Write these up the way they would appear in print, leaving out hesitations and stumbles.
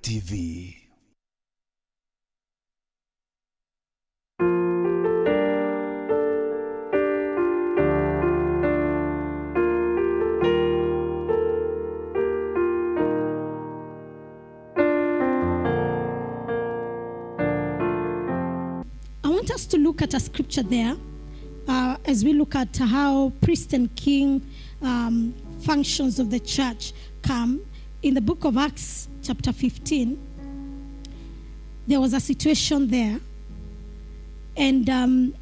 Meru TV. I want us to look at a scripture there as we look at how priest and king functions of the church come. In the book of Acts, chapter 15, there was a situation there. And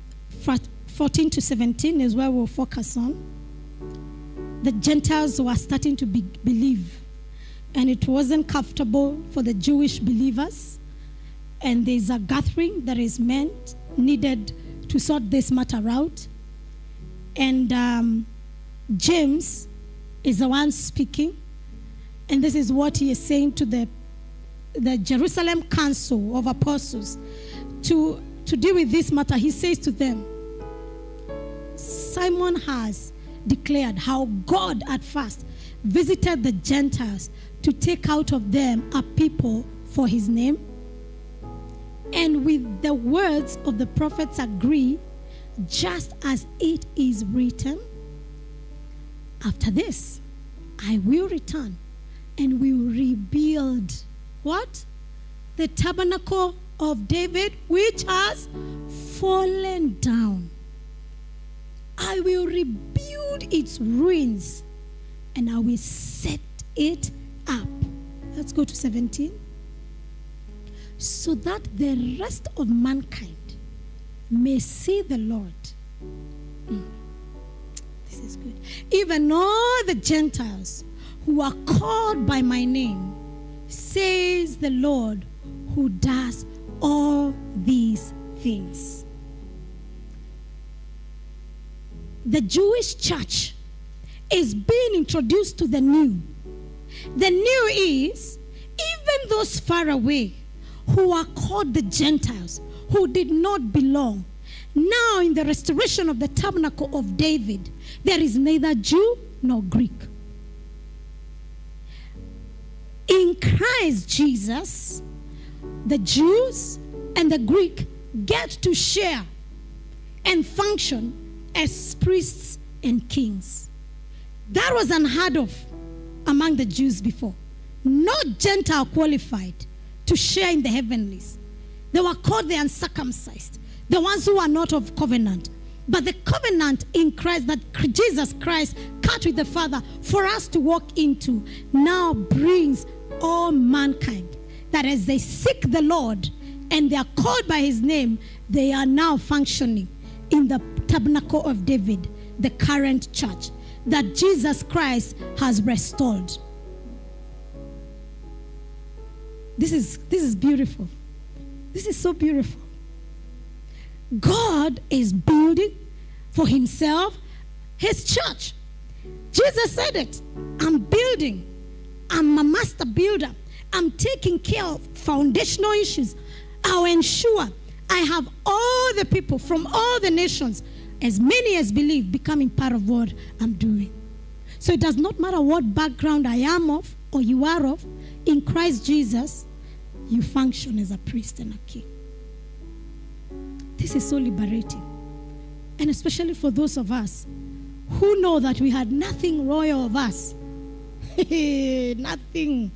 14 to 17 is where we'll focus on. The Gentiles were starting to believe. And it wasn't comfortable for the Jewish believers. And there's a gathering that is needed to sort this matter out. And James is the one speaking. And this is what he is saying to the Jerusalem Council of Apostles. To deal with this matter, he says to them, Simon has declared how God at first visited the Gentiles to take out of them a people for his name. And with the words of the prophets agree, just as it is written, after this, I will return and will rebuild what? The tabernacle of David, which has fallen down. I will rebuild its ruins and I will set it up. Let's go to 17. So that the rest of mankind may see the Lord. This is good. Even all the Gentiles who are called by my name, says the Lord, who does all these things. The Jewish church is being introduced to the new. The new is, even those far away who are called the Gentiles, who did not belong. Now in the restoration of the tabernacle of David, there is neither Jew nor Greek. In Christ Jesus, the Jews and the Greek get to share and function as priests and kings. That was unheard of among the Jews before. No Gentile qualified to share in the heavenlies. They were called the uncircumcised, the ones who are not of covenant. But the covenant in Christ that Jesus Christ cut with the Father for us to walk into now brings all mankind, that as they seek the Lord and they are called by his name, they are now functioning in the tabernacle of David, the current church that Jesus Christ has restored. This is beautiful. This is so beautiful. God is building for himself his church. Jesus said it. I'm building. I'm a master builder. I'm taking care of foundational issues. I'll ensure I have all the people from all the nations, as many as believe, becoming part of what I'm doing. So it does not matter what background I am of or you are of. In Christ Jesus, you function as a priest and a king. This is so liberating. And especially for those of us who know that we had nothing royal of us. Nothing.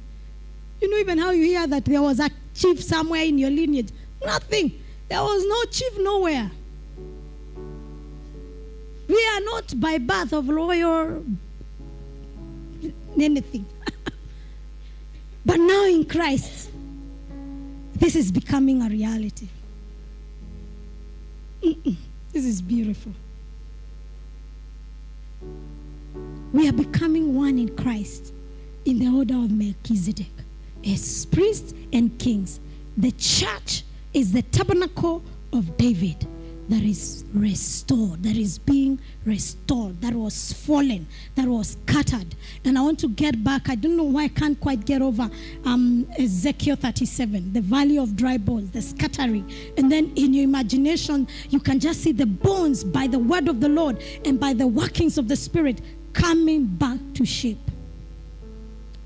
You know even how you hear that there was a chief somewhere in your lineage. Nothing. There was no chief nowhere. We are not by birth of royal anything. But now in Christ, this is becoming a reality. This is beautiful. We are becoming one in Christ in the order of Melchizedek as priests and kings. The church is the tabernacle of David that is restored, that is being restored, that was fallen, that was scattered. And I want to get back. I don't know why I can't quite get over Ezekiel 37, the valley of dry bones, the scattering. And then in your imagination, you can just see the bones by the word of the Lord and by the workings of the Spirit coming back to shape.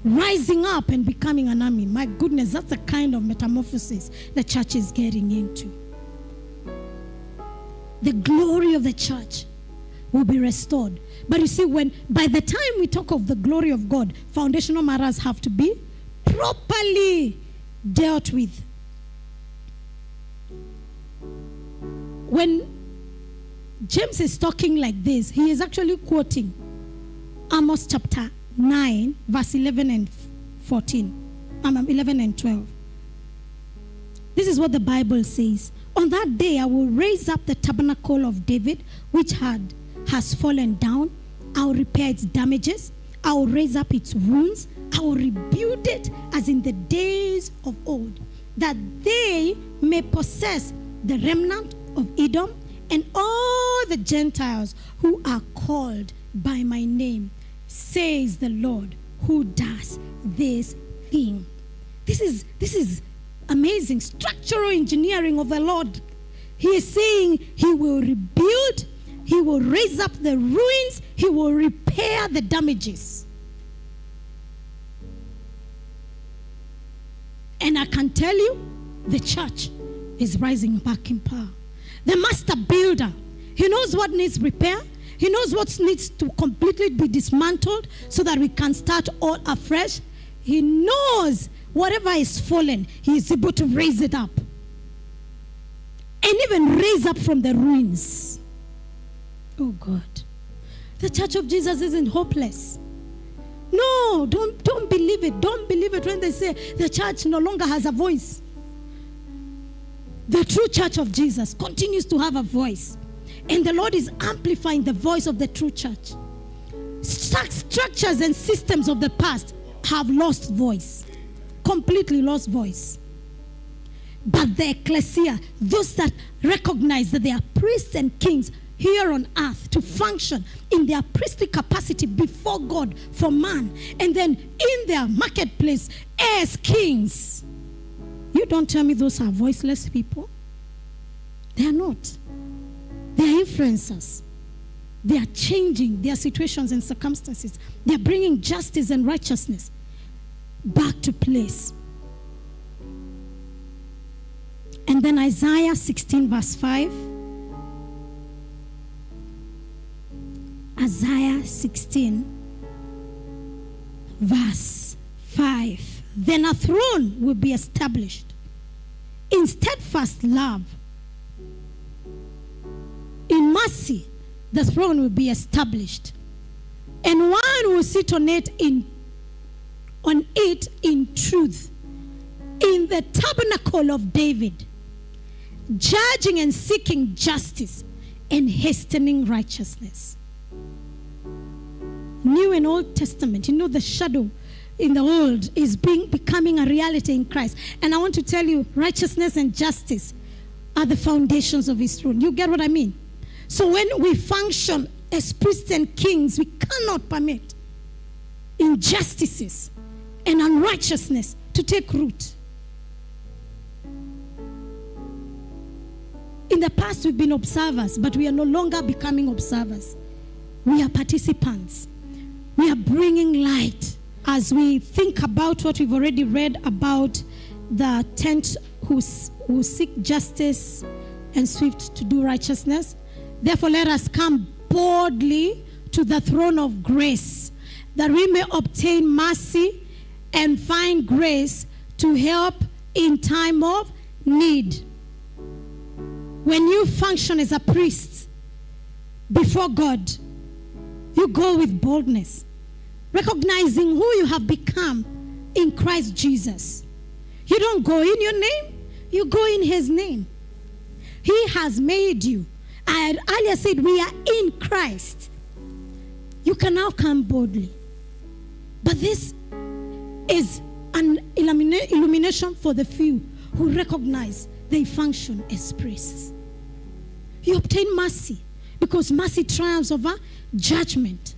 rising up and becoming an army. My goodness, that's the kind of metamorphosis the church is getting into. The glory of the church will be restored. But you see, by the time we talk of the glory of God, foundational matters have to be properly dealt with. When James is talking like this, he is actually quoting Amos chapter 9, verse 11 and 11 and 12. This is what the Bible says. On that day, I will raise up the tabernacle of David, which has fallen down. I will repair its damages. I will raise up its wounds. I will rebuild it as in the days of old, that they may possess the remnant of Edom and all the Gentiles who are called by my name, says the Lord, who does this thing. This is amazing structural engineering of the Lord. He is saying he will rebuild, he will raise up the ruins, he will repair the damages. And I can tell you, the church is rising back in power. The master builder, he knows what needs repair. He knows what needs to completely be dismantled so that we can start all afresh. He knows whatever is fallen, he is able to raise it up. And even raise up from the ruins. Oh God. The church of Jesus isn't hopeless. No, don't believe it. Don't believe it when they say the church no longer has a voice. The true church of Jesus continues to have a voice. And the Lord is amplifying the voice of the true church. Structures and systems of the past have lost voice. Completely lost voice. But the ecclesia, those that recognize that they are priests and kings here on earth to function in their priestly capacity before God for man, and then in their marketplace as kings. You don't tell me those are voiceless people. They are not. They are influencers. They are changing their situations and circumstances. They are bringing justice and righteousness back to place. And then Isaiah 16 verse 5. Isaiah 16 verse 5. Then a throne will be established in steadfast love. In mercy, the throne will be established. And one will sit on it in truth. In the tabernacle of David, judging and seeking justice and hastening righteousness. New and Old Testament, the shadow in the old is becoming a reality in Christ. And I want to tell you, righteousness and justice are the foundations of his throne. You get what I mean? So when we function as priests and kings, we cannot permit injustices and unrighteousness to take root. In the past, we've been observers, but we are no longer becoming observers. We are participants. We are bringing light. As we think about what we've already read about the 10 who seek justice and swift to do righteousness, therefore let us come boldly to the throne of grace, that we may obtain mercy and find grace to help in time of need. When you function as a priest before God, you go with boldness, recognizing who you have become in Christ Jesus. You don't go in your name, you go in his name. He has made you. I had earlier said we are in Christ. You can now come boldly. But this is an illumination for the few who recognize they function as priests. You obtain mercy because mercy triumphs over judgment.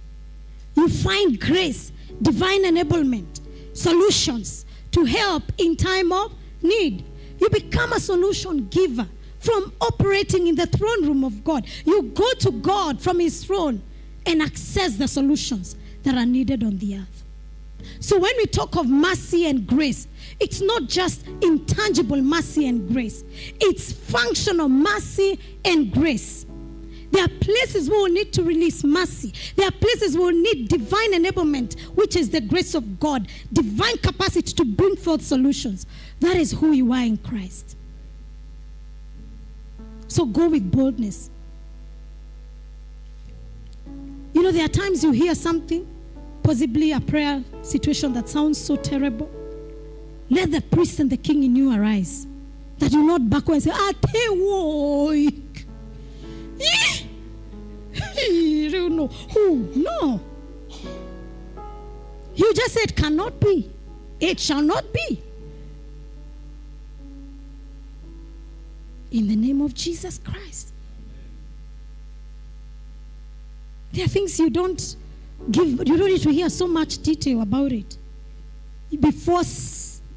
You find grace, divine enablement, solutions to help in time of need. You become a solution giver from operating in the throne room of God. You go to God from his throne and access the solutions that are needed on the earth. So when we talk of mercy and grace, it's not just intangible mercy and grace. It's functional mercy and grace. There are places where we need to release mercy. There are places where we need divine enablement, which is the grace of God, divine capacity to bring forth solutions. That is who you are in Christ. So go with boldness. You know, there are times you hear something, possibly a prayer situation that sounds so terrible. Let the priest and the king in you arise. That you not back and say, No. You just said, cannot be. It shall not be. In the name of Jesus Christ. There are things you don't need to hear so much detail about it. Before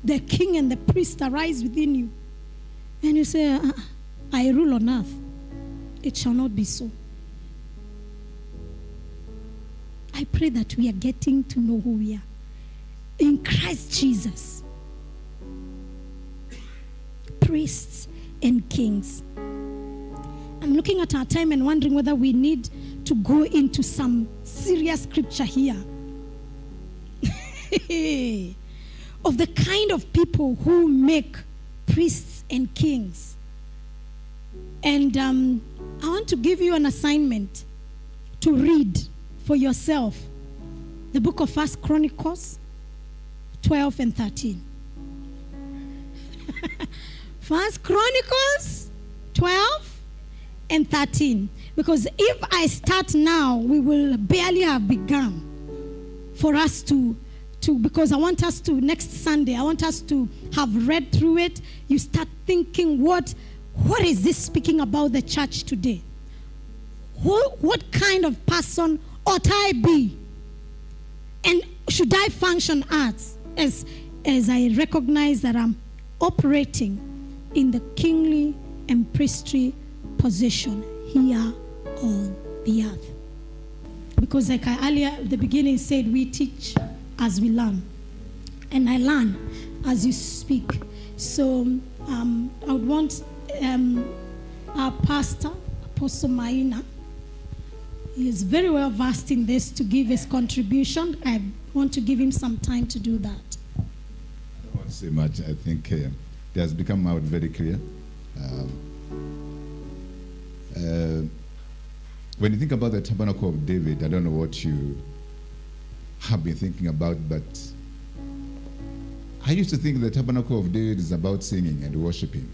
the king and the priest arise within you, and you say, I rule on earth. It shall not be so. I pray that we are getting to know who we are. In Christ Jesus. Priests and kings. I'm looking at our time and wondering whether we need to go into some serious scripture here. Of the kind of people who make priests and kings. And I want to give you an assignment to read for yourself the book of 1 Chronicles 12 and 13. 1 Chronicles 12 and 13. Because if I start now, we will barely have begun for us to because I want us to, next Sunday, I want us to have read through it. You start thinking, what is this speaking about the church today? What kind of person ought I be? And should I function as I recognize that I'm operating in the kingly and priestly position here on the earth? Because like I earlier at the beginning said, we teach as we learn. And I learn as you speak. So I would want our pastor, Apostle Maina, he is very well versed in this, to give his contribution. I want to give him some time to do that. I don't want to say much. I think it has become out very clear. When you think about the tabernacle of David, I don't know what you have been thinking about, but I used to think the tabernacle of David is about singing and worshiping.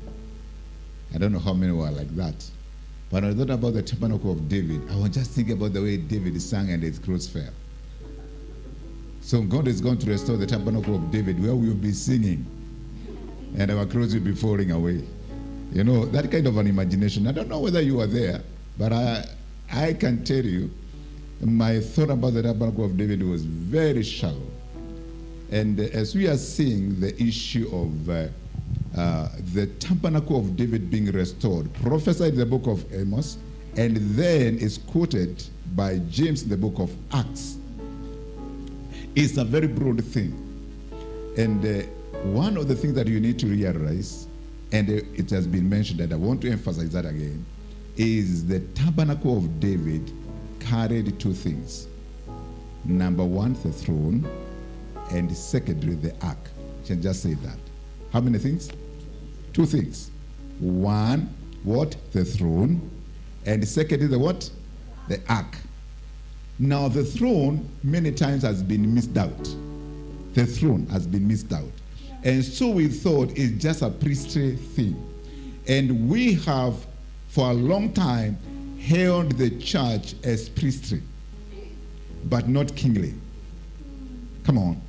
I don't know how many were like that. But when I thought about the tabernacle of David, I was just thinking about the way David sang and his clothes fell. So God is going to restore the tabernacle of David, where we will be singing and our clothes will be falling away. You know, that kind of an imagination. I don't know whether you are there, but I can tell you, my thought about the tabernacle of David was very shallow. And as we are seeing the issue of the tabernacle of David being restored, prophesied in the book of Amos, and then is quoted by James in the book of Acts, it's a very broad thing. And one of the things that you need to realize, and it has been mentioned, and I want to emphasize that again, is the tabernacle of David carried two things. Number one, the throne, and secondly, the ark. You can just say that. How many things? Two things. One, what? The throne. And secondly, the what? The ark. Now, the throne many times has been missed out. The throne has been missed out. And so we thought it's just a priestly thing. And we have, for a long time, held the church as priestly, but not kingly. Come on.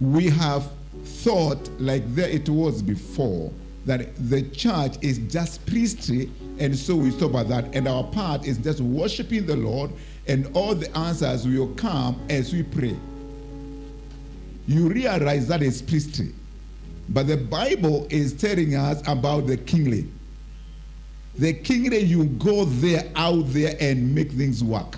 We have thought, like there it was before, that the church is just priestly, and so we stop at that, and our part is just worshiping the Lord, and all the answers will come as we pray. You realize that is priestly, but the Bible is telling us about the kingly. The kingly, you go there, out there, and make things work.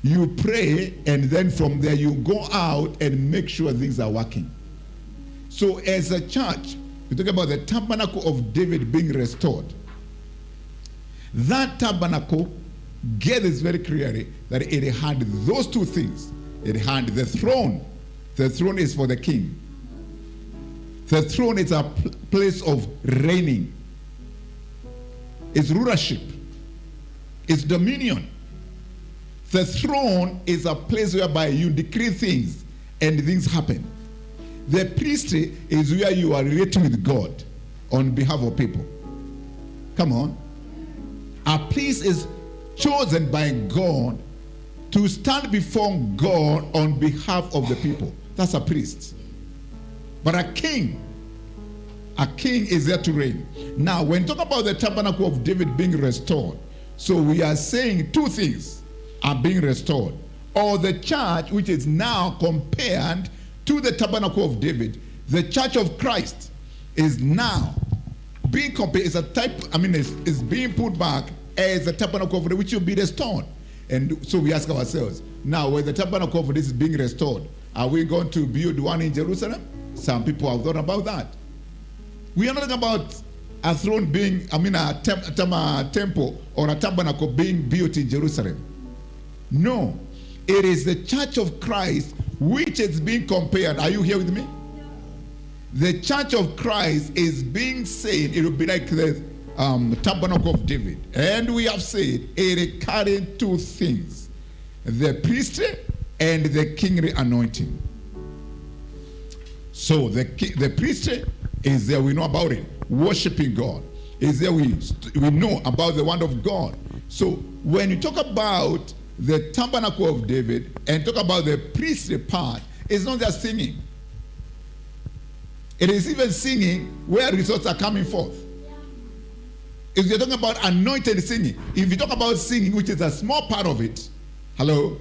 You pray, and then from there you go out and make sure things are working. So as a church, we talk about the tabernacle of David being restored. That tabernacle gathers very clearly that it had those two things. It had the throne. The throne is for the king. The throne is a place of reigning. It's rulership. It's dominion. The throne is a place whereby you decree things and things happen. The priestry is where you are relating with God on behalf of people. Come on. A priest is chosen by God to stand before God on behalf of the people. That's a priest. But a king is there to reign. Now, when we talk about the tabernacle of David being restored, so we are saying two things are being restored. Or the church, which is now compared to the tabernacle of David, the church of Christ is now being compared, is a type, is being put back as the tabernacle of David, which will be restored. And so we ask ourselves, now when the tabernacle of this is being restored, are we going to build one in Jerusalem? Some people have thought about that. We are not talking about a throne being, a temple or a tabernacle being built in Jerusalem. No, it is the church of Christ which is being compared. Are you here with me? The church of Christ is being said, it will be like the tabernacle of David. And we have said it carrying two things, the priestly and the kingly anointing. So the priestly is there, we know about it. Worshiping God is there, we know about the word of God. So when you talk about the tabernacle of David and talk about the priestly part, it's not just singing. It is even singing where results are coming forth. If you're talking about anointed singing, if you talk about singing, which is a small part of it, hello,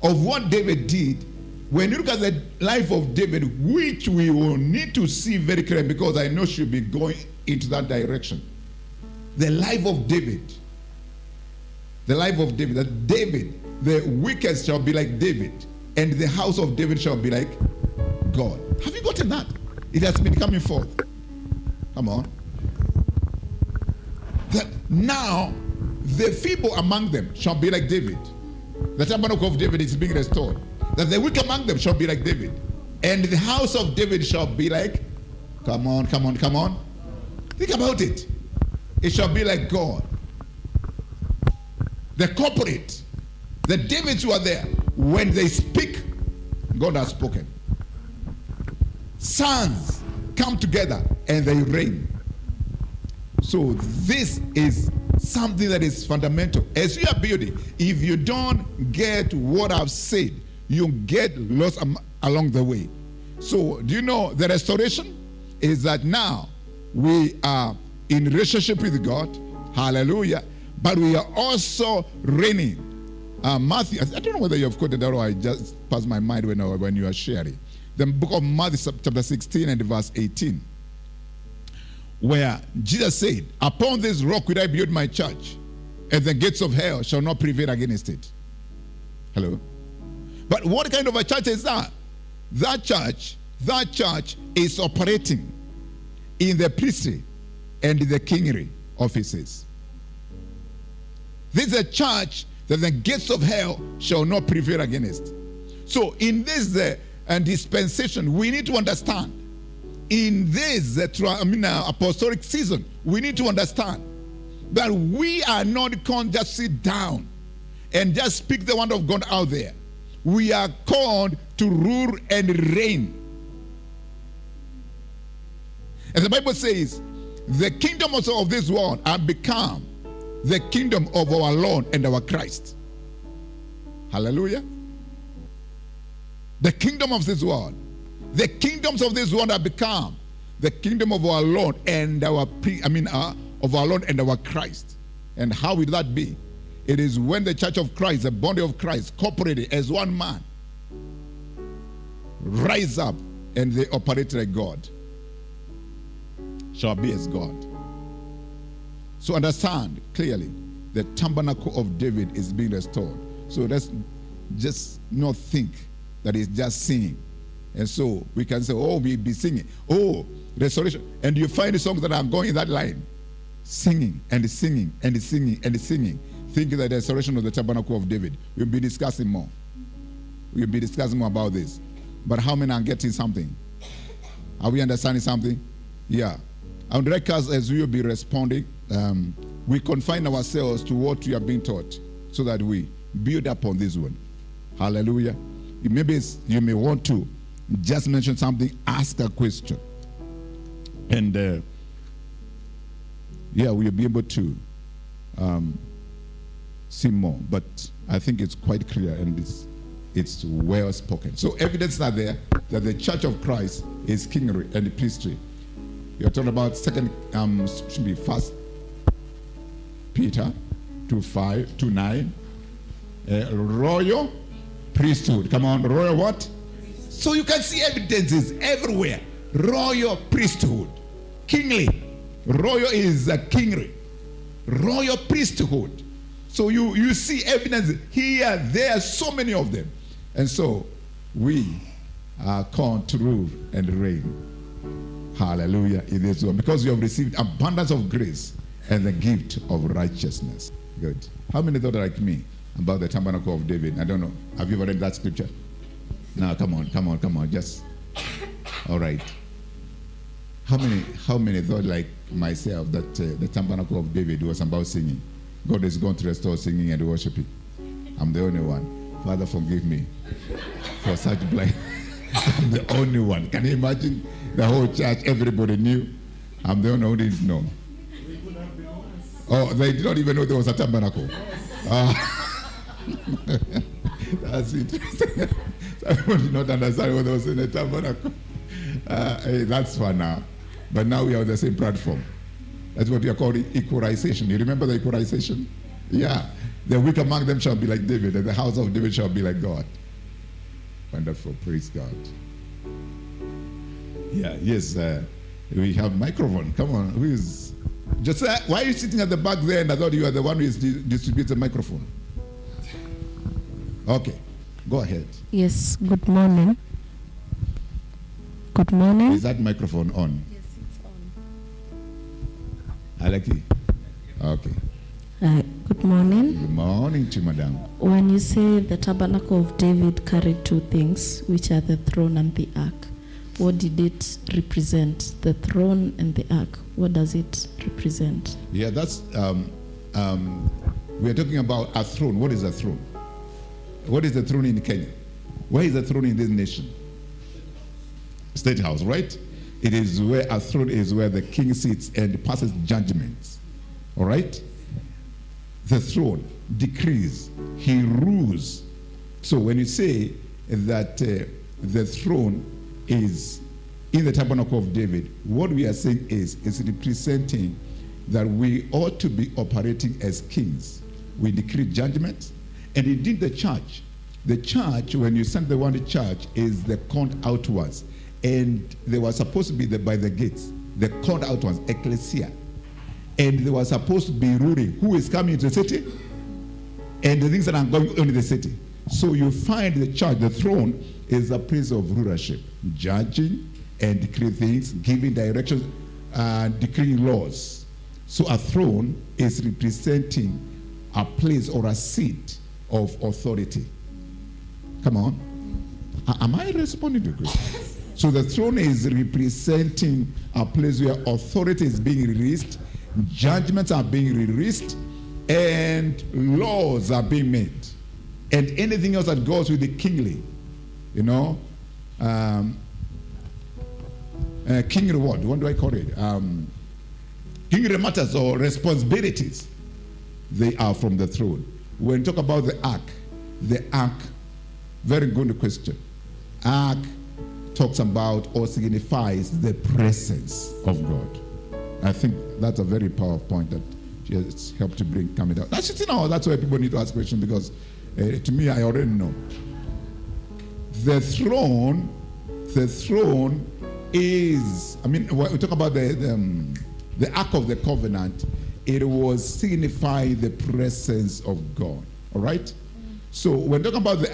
of what David did, when you look at the life of David, which we will need to see very clearly, because I know she'll be going into that direction. The life of David. The life of David. That David, the wicked shall be like David, and the house of David shall be like God. Have you gotten that? It has been coming forth. Come on. That now the feeble among them shall be like David. The tabernacle of David is being restored. That the weak among them shall be like David. And the house of David shall be like, come on. Think about it. It shall be like God. The corporate, the Davids who are there, when they speak, God has spoken. Sons come together and they reign. So this is something that is fundamental. As you are building, if you don't get what I've said, you get lost along the way. So do you know the restoration is that now we are in relationship with God. Hallelujah. But we are also reigning. Matthew, I don't know whether you have quoted that or I just passed my mind when you are sharing. The book of Matthew chapter 16 and verse 18. Where Jesus said, upon this rock will I build my church, and the gates of hell shall not prevail against it. Hello? But what kind of a church is that? That church is operating in the priestly and the kingly offices. This is a church that the gates of hell shall not prevail against. So in this dispensation, we need to understand. In this apostolic season, we need to understand that we are not called just sit down and just speak the word of God out there. We are called to rule and reign. And the Bible says, the kingdom also of this world have become the kingdom of our Lord and our Christ. Hallelujah. The kingdom of this world. The kingdoms of this world have become the kingdom of our Lord and of our Lord and our Christ. And how will that be? It is when the church of Christ, the body of Christ, corporated as one man, rise up and they operate like God, shall be as God. So understand clearly, the tabernacle of David is being restored. So let's just not think that it's just singing. And so we can say, oh, we be singing. Oh, restoration. And you find the songs that are going in that line. Singing and singing and singing and singing. Thinking that the restoration of the tabernacle of David. We'll be discussing more. We'll be discussing more about this. But how many are getting something? Are we understanding something? Yeah. And like us, as we will be responding, we confine ourselves to what we are being taught so that we build up on this one. Hallelujah. Maybe you may want to just mention something, ask a question. And we'll be able to see more. But I think it's quite clear and it's well spoken. So evidence are there that the Church of Christ is kingly and priestly. You're talking about should be 1 Peter 2:5 to 9. Royal priesthood. Come on, royal what? So you can see evidences everywhere. Royal priesthood. Kingly. Royal is a kingly. Royal priesthood. So you see evidence here, there, so many of them. And so we are called to rule and reign. Hallelujah. In this one. Because you have received abundance of grace and the gift of righteousness. Good. How many thought like me about the tabernacle of David? I don't know. Have you ever read that scripture? No, come on. Just all right. How many thought like myself that the tabernacle of David was about singing? God is going to restore singing and worshiping. I'm the only one. Father, forgive me for such blind. I'm the only one. Can you imagine the whole church? Everybody knew. I'm the only one who didn't know. Oh, they did not even know there was a tabernacle. That's interesting. Everyone did not understand what was in the tabernacle. Hey, that's fun now. But now we are on the same platform. That's what we are calling equalization. You remember the equalization? Yeah. The weak among them shall be like David, and the house of David shall be like God. Wonderful. Praise God. Yeah. Yes. We have microphone. Come on. Who is? Just why are you sitting at the back there? And I thought you were the one who distributes the microphone. Okay. Go ahead. Yes. Good morning. Good morning. Is that microphone on? Yes, it's on. I like it. Okay. Good morning. Good morning to Madam. When you say the tabernacle of David carried two things, which are the throne and the ark, what did it represent? The throne and the ark, what does it represent? Yeah, that's we are talking about a throne. What is a throne? What is the throne in Kenya? Where is the throne in this nation? State House, right? It is where a throne is, where the king sits and passes judgments. All right? The throne decrees, he rules. So when you say that the throne is in the tabernacle of David, what we are saying is representing that we ought to be operating as kings. We decree judgment. And indeed the church, when you send the one to church, is the called outwards. And they were supposed to be by the gates, the called outwards, ecclesia. And they were supposed to be ruling who is coming into the city and the things that are going on in the city. So you find the church, the throne, is a place of rulership, judging and decreeing things, giving directions, decreeing laws. So a throne is representing a place or a seat of authority. Come on. Am I responding to you? So the throne is representing a place where authority is being released, judgments are being released, and laws are being made. And anything else that goes with the kingly, kingly what do I call it? Kingly matters or responsibilities, they are from the throne. When you talk about the ark, very good question. Ark talks about or signifies the presence of God. I think that's a very powerful point that she has helped to bring coming out. That's why people need to ask questions, because to me, I already know. The throne is, when we talk about the Ark of the Covenant, it was signifying the presence of God. All right? So when talking about the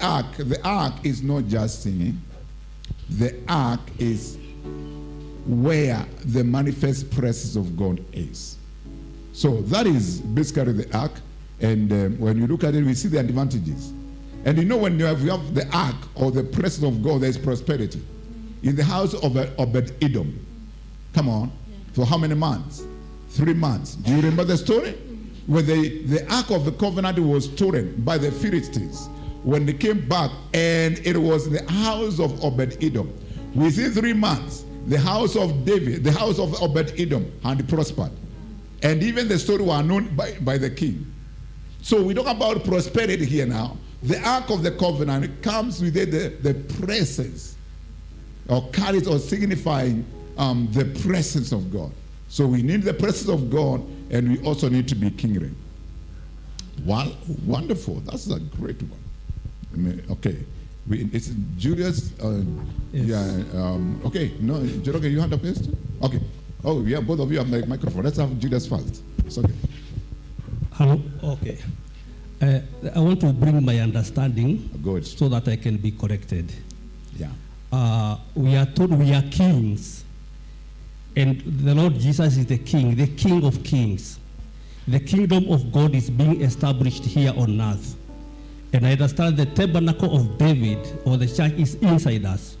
ark is not just singing. The ark is where the manifest presence of God is. So that is basically the ark. And when you look at it, we see the advantages. And you know, when you have the ark or the presence of God, there is prosperity. In the house of Obed-Edom, come on, for how many months? 3 months. Do you remember the story? When the ark of the covenant was stolen by the Philistines, when they came back, and it was the house of Obed-Edom. Within 3 months, the house of David, the house of Obed-Edom, had prospered. And even the story was known by the king. So we talk about prosperity here now. The ark of the covenant comes with the presence, or carries or signifying the presence of God. So we need the presence of God, and we also need to be kingly. Wow, wonderful. That's a great one. Okay. It's Julius. Yes. Yeah. Okay. No, Jeroge, you have a question? Okay. Oh, yeah. Both of you have the microphone. Let's have Julius first. It's okay. Hello. Okay. I want to bring my understanding Good. so that I can be corrected. Yeah. We are told we are kings, and the Lord Jesus is the King of kings. The kingdom of God is being established here on earth. And I understand the tabernacle of David, or the church, is inside us.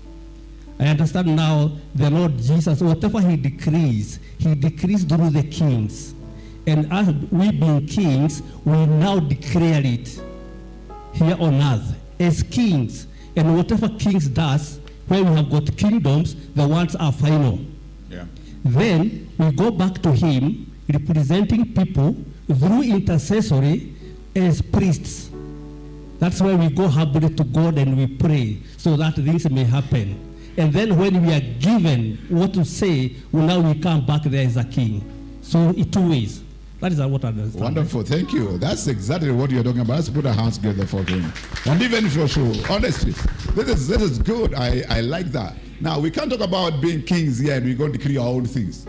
I understand now the Lord Jesus, whatever he decrees through the kings. And as we being kings, we now declare it here on earth as kings. And whatever kings does, where we have got kingdoms, the ones are final. Yeah. Then we go back to him, representing people through intercessory as priests. That's why we go humbly to God and we pray so that things may happen. And then when we are given what to say, well, now we come back there as a king. So in 2 ways. That is what I understand. Wonderful. Thank you. That's exactly what you're talking about. Let's put our hands together for him. And even for sure, honestly, this is good. I like that. Now, we can't talk about being kings here and we're going to decree our own things.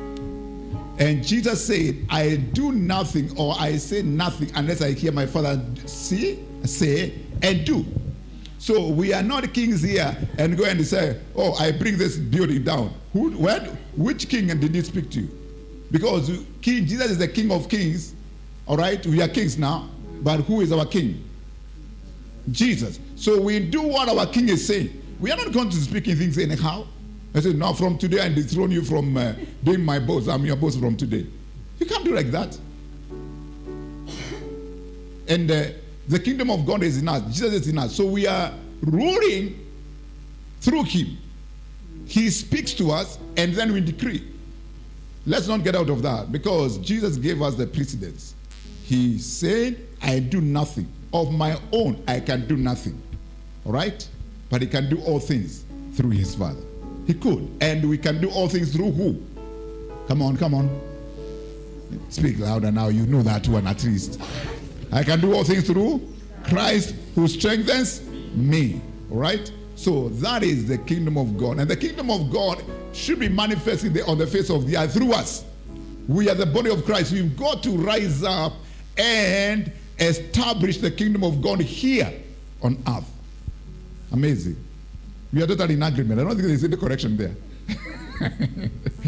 And Jesus said, I do nothing, or I say nothing unless I hear my Father say, and do. So we are not kings here and go and say, oh, I bring this building down. Which king did he speak to you? Because King Jesus is the King of kings. All right, we are kings now, but who is our king? Jesus. So we do what our king is saying. We are not going to speak in things anyhow. I said, no, from today I dethrone you from being my boss. I'm your boss from today. You can't do like that. And the kingdom of God is in us. Jesus is in us. So we are ruling through him. He speaks to us, and then we decree. Let's not get out of that, because Jesus gave us the precedence. He said, I do nothing. Of my own, I can do nothing. All right? But he can do all things through his Father. He could. And we can do all things through who? Come on, come on. Speak louder now. You know that one at least. I can do all things through Christ who strengthens me. All right? So that is the kingdom of God. And the kingdom of God should be manifested on the face of the earth through us. We are the body of Christ. We've got to rise up and establish the kingdom of God here on earth. Amazing. We are totally in agreement. I don't think there's any correction there.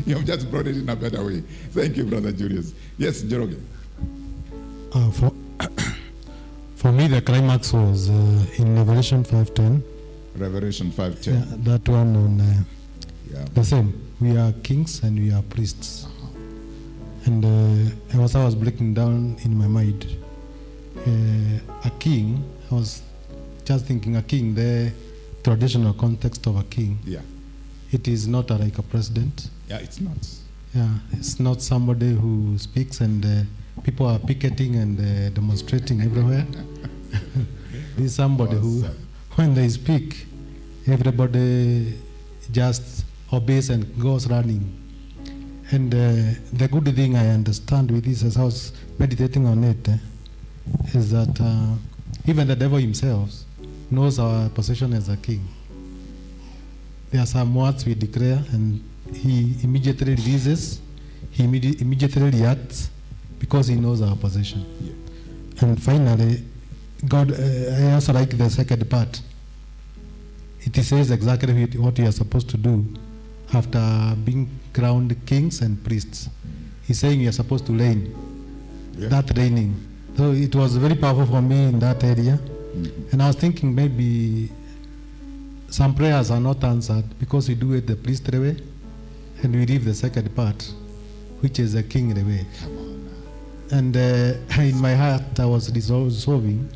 You have just brought it in a better way. Thank you, Brother Julius. Yes, Jeroge. For me, the climax was in Revelation 5:10. Revelation 5:10. Yeah, that one on Yeah. the same. We are kings and we are priests. And as I was breaking down in my mind, a king, I was just thinking a king, the traditional context of a king. Yeah. It is not like a president. Yeah, it's not. Yeah, it's not somebody who speaks and people are picketing and demonstrating everywhere. This is somebody who, when they speak, everybody just obeys and goes running. And the good thing I understand with this, as I was meditating on it, is that even the devil himself knows our position as a king. There are some words we declare, and he immediately releases, he immediately reacts, because he knows our position. Yeah. And finally, God, I also like the second part. It says exactly what you are supposed to do after being crowned kings and priests. He's saying you are supposed to reign. Yeah. That reigning. So it was very powerful for me in that area. And I was thinking maybe some prayers are not answered because we do it the priestly way and we leave the second part, which is the kingly way. And in my heart, I was resolving.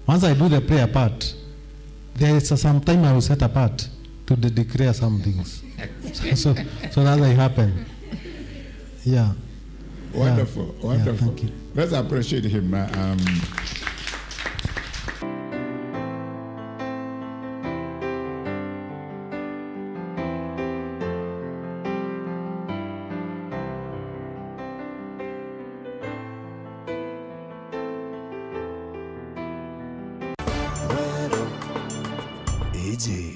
Once I do the prayer part, there is some time I will set apart to declare some things. so that will happen. Yeah. Wonderful, Yeah. wonderful. Yeah, thank you. Let's appreciate him. Meru, AG.